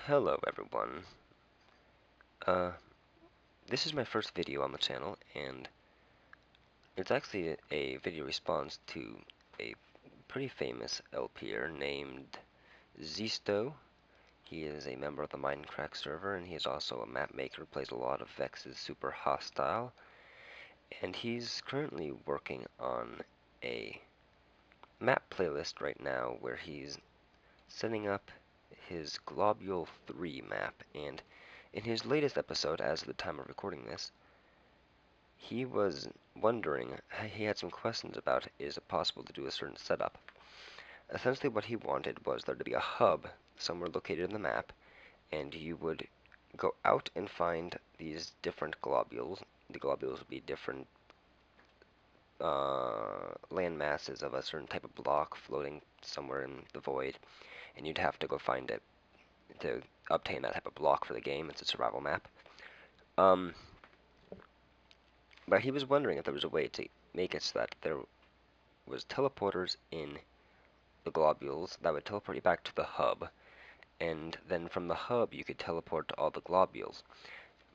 Hello everyone. Uh, this is my first video on the channel, and it's actually a video response to a pretty famous LPer named Zisteau. He is a member of the Minecraft server, and he is also a map maker, plays a lot of Vex's Super Hostile, and he's currently working on a map playlist right now where he's setting up his Globule 3 map, and in his latest episode, as of the time of recording this, he was wondering, he had some questions about, is it possible to do a certain setup? Essentially what he wanted was there to be a hub somewhere located in the map, and you would go out and find these different globules. The globules would be different land masses of a certain type of block floating somewhere in the void, and you'd have to go find it to obtain that type of block for the game. It's a survival map. But he was wondering if there was a way to make it so that there was teleporters in the globules that would teleport you back to the hub, and then from the hub you could teleport to all the globules.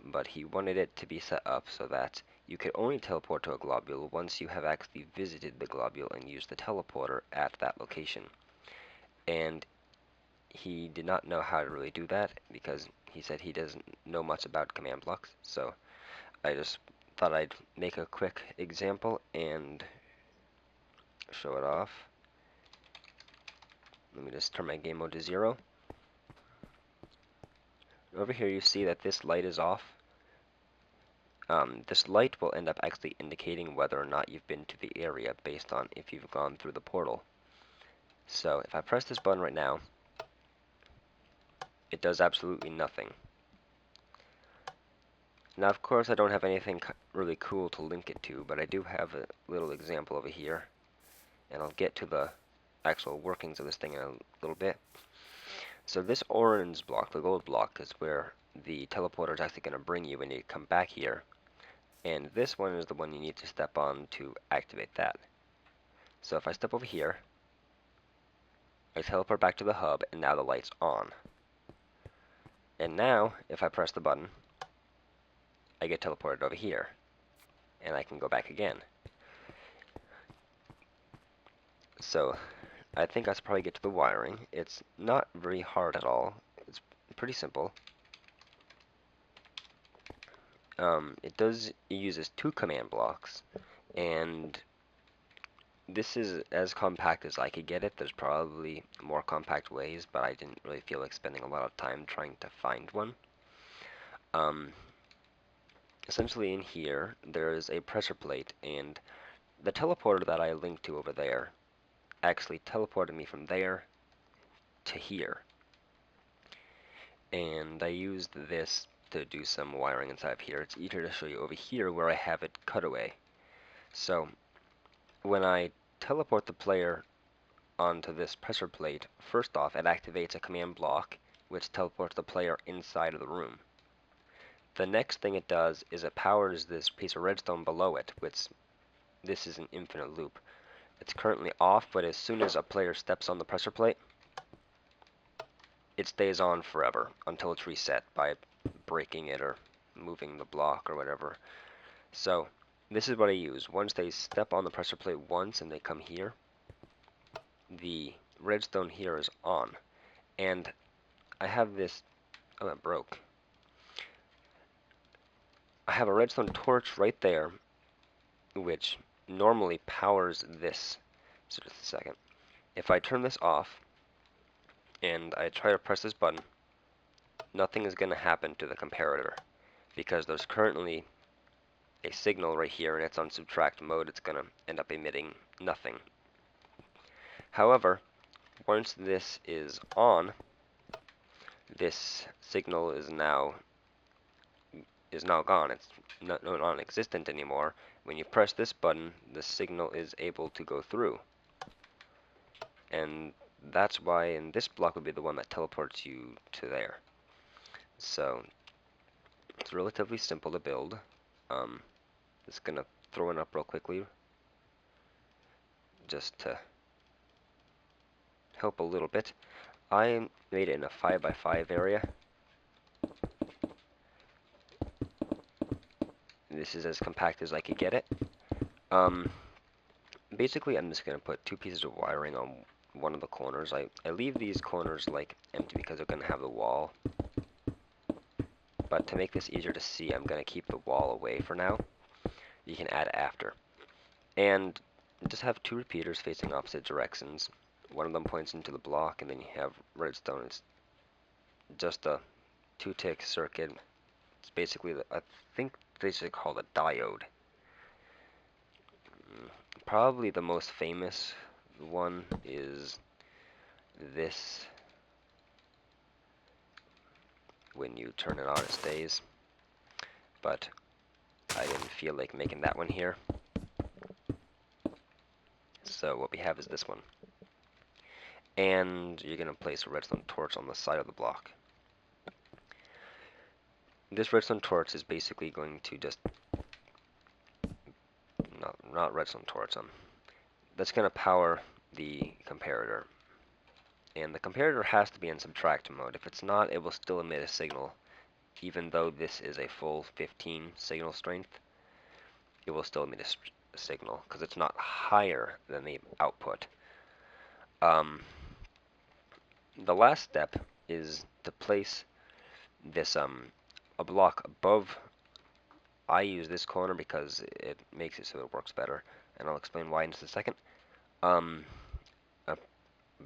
But he wanted it to be set up so that you could only teleport to a globule once you have actually visited the globule and used the teleporter at that location. And he did not know how to really do that because he said he doesn't know much about command blocks, so I just thought I'd make a quick example and show it off. Let me just turn my game mode to 0. Over here you see that this light is off. This light will end up actually indicating whether or not you've been to the area based on if you've gone through the portal. So if I press this button right now, it does absolutely nothing. Now of course I don't have anything really cool to link it to, but I do have a little example over here, and I'll get to the actual workings of this thing in a little bit. So this orange block, the gold block, is where the teleporter is actually going to bring you when you come back here. And this one is the one you need to step on to activate that. So if I step over here, I teleport back to the hub, and now the light's on. And now, if I press the button, I get teleported over here, and I can go back again. So I think I should probably get to the wiring. It's not very hard at all. It's pretty simple. It uses 2 command blocks, and this is as compact as I could get it. There's probably more compact ways, but I didn't really feel like spending a lot of time trying to find one. Essentially in here, there is a pressure plate, and the teleporter that I linked to over there actually teleported me from there to here. And I used this to do some wiring inside of here. It's easier to show you over here where I have it cut away. So when I teleport the player onto this pressure plate, first off it activates a command block which teleports the player inside of the room. The next thing it does is it powers this piece of redstone below it, which this is an infinite loop. It's currently off, but as soon as a player steps on the pressure plate, it stays on forever until it's reset by breaking it or moving the block or whatever. So this is what I use. Once they step on the pressure plate once and they come here, the redstone here is on. And I have this, oh, it broke. I have a redstone torch right there, which normally powers this. So just a second. If I turn this off and I try to press this button, nothing is going to happen to the comparator because there's currently a signal right here and it's on subtract mode. It's going to end up emitting nothing. However, once this is on, this signal is now gone. It's non-existent anymore. When you press this button, the signal is able to go through. And that's why in this block would be the one that teleports you to there. So it's relatively simple to build. Just gonna throw it up real quickly just to help a little bit. I made it in a 5x5 area, this is as compact as I could get it. Basically, I'm just going to put 2 pieces of wiring on one of the corners. I leave these corners like empty because they're going to have the wall. But to make this easier to see, I'm going to keep the wall away for now. You can add after. And just have 2 repeaters facing opposite directions. One of them points into the block, and then you have redstone. It's just a 2-tick circuit. It's basically, I think they should call it a diode. Probably the most famous one is this. When you turn it on, it stays. But I didn't feel like making that one here. So what we have is this one. And you're going to place a redstone torch on the side of the block. This redstone torch is basically going to just, not redstone torch, that's going to power the comparator. And the comparator has to be in subtract mode. If it's not, it will still emit a signal. Even though this is a full 15 signal strength, it will still emit a signal because it's not higher than the output. The last step is to place this a block above. I use this corner because it makes it so it works better, and I'll explain why in just a second.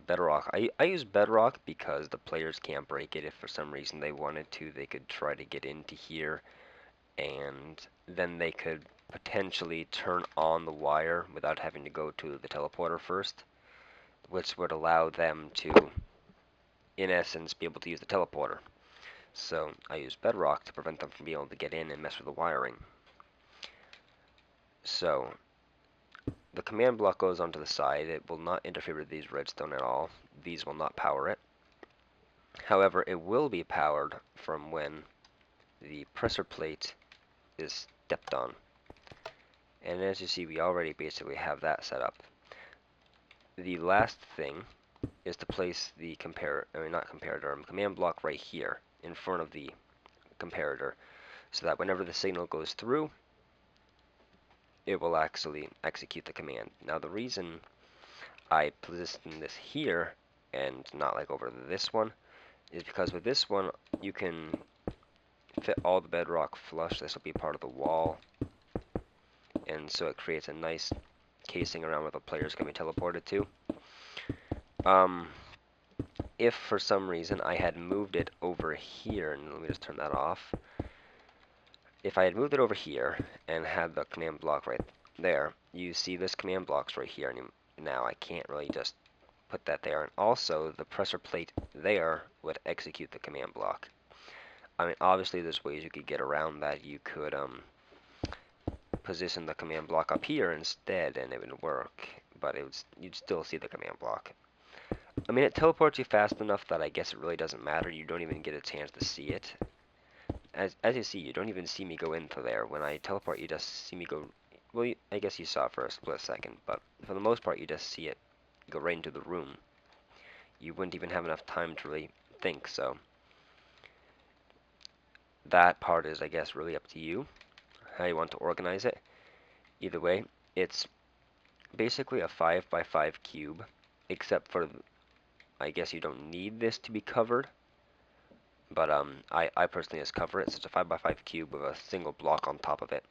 Bedrock. I use bedrock because the players can't break it. If for some reason they wanted to, they could try to get into here, and then they could potentially turn on the wire without having to go to the teleporter first, which would allow them to, in essence, be able to use the teleporter. So I use bedrock to prevent them from being able to get in and mess with the wiring. So the command block goes onto the side. It will not interfere with these redstone at all. These will not power it. However, it will be powered from when the pressure plate is stepped on. And as you see, we already basically have that set up. The last thing is to place the command block right here in front of the comparator, so that whenever the signal goes through, it will actually execute the command. Now the reason I position this here and not like over this one is because with this one you can fit all the bedrock flush. This will be part of the wall, and so it creates a nice casing around where the players can be teleported to. If for some reason I had moved it over here, and let me just turn that off. If I had moved it over here and had the command block right there, you see this command block's right here, and now I can't really just put that there. And also, the pressure plate there would execute the command block. I mean, obviously there's ways you could get around that. You could position the command block up here instead, and it would work, but you'd still see the command block. I mean, it teleports you fast enough that I guess it really doesn't matter. You don't even get a chance to see it. As you see, you don't even see me go into there. When I teleport, you just see me go. Well, I guess you saw it for a split second, but for the most part, you just see it go right into the room. You wouldn't even have enough time to really think, so that part is, I guess, really up to you, how you want to organize it. Either way, it's basically a 5 by 5 cube, except for, I guess you don't need this to be covered, but I personally just cover it. So it's a 5 by 5 cube with a single block on top of it.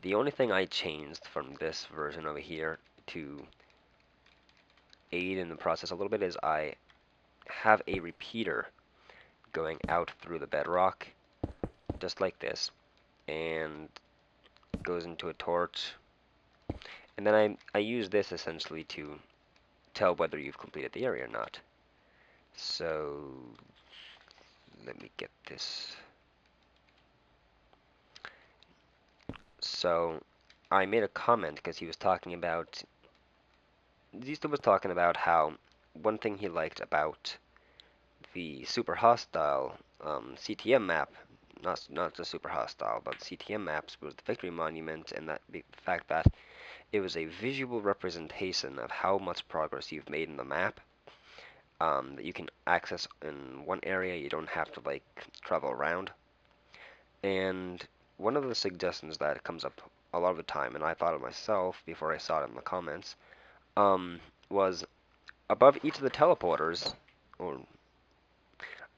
The only thing I changed from this version over here to aid in the process a little bit is I have a repeater going out through the bedrock, just like this, and goes into a torch. And then I use this essentially to tell whether you've completed the area or not. So let me get this. So I made a comment because he was talking about, Zisteau was talking about how one thing he liked about the super hostile CTM map, not the super hostile, but CTM maps, was the Victory Monument, and the fact that it was a visual representation of how much progress you've made in the map. That you can access in one area, you don't have to like travel around. And one of the suggestions that comes up a lot of the time, and I thought it myself before I saw it in the comments, was above each of the teleporters, or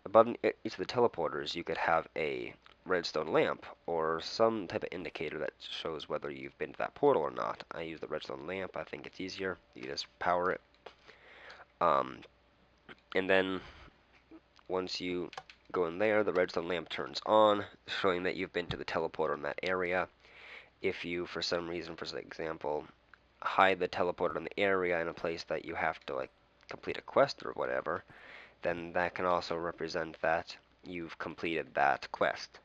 above each of the teleporters, you could have a redstone lamp or some type of indicator that shows whether you've been to that portal or not. I use the redstone lamp. I think it's easier. You just power it. Um, and then once you go in there, the redstone lamp turns on, showing that you've been to the teleporter in that area. If you, for some reason, for example, hide the teleporter in the area in a place that you have to like complete a quest or whatever, then that can also represent that you've completed that quest.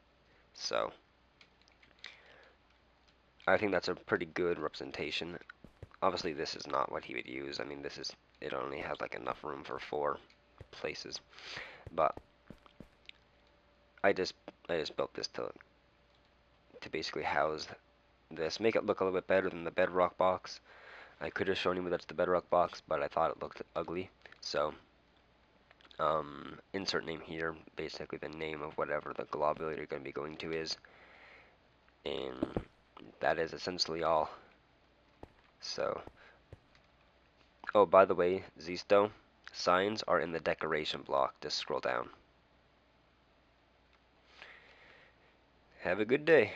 So I think that's a pretty good representation. Obviously this is not what he would use. I mean, it only has like enough room for 4 places. But I just built this to basically house this, make it look a little bit better than the bedrock box. I could have shown you that's the bedrock box, but I thought it looked ugly. So insert name here, basically the name of whatever the globule you're going to be going to is, and that is essentially all. So, oh, by the way, Zisteau, signs are in the decoration block. Just scroll down. Have a good day.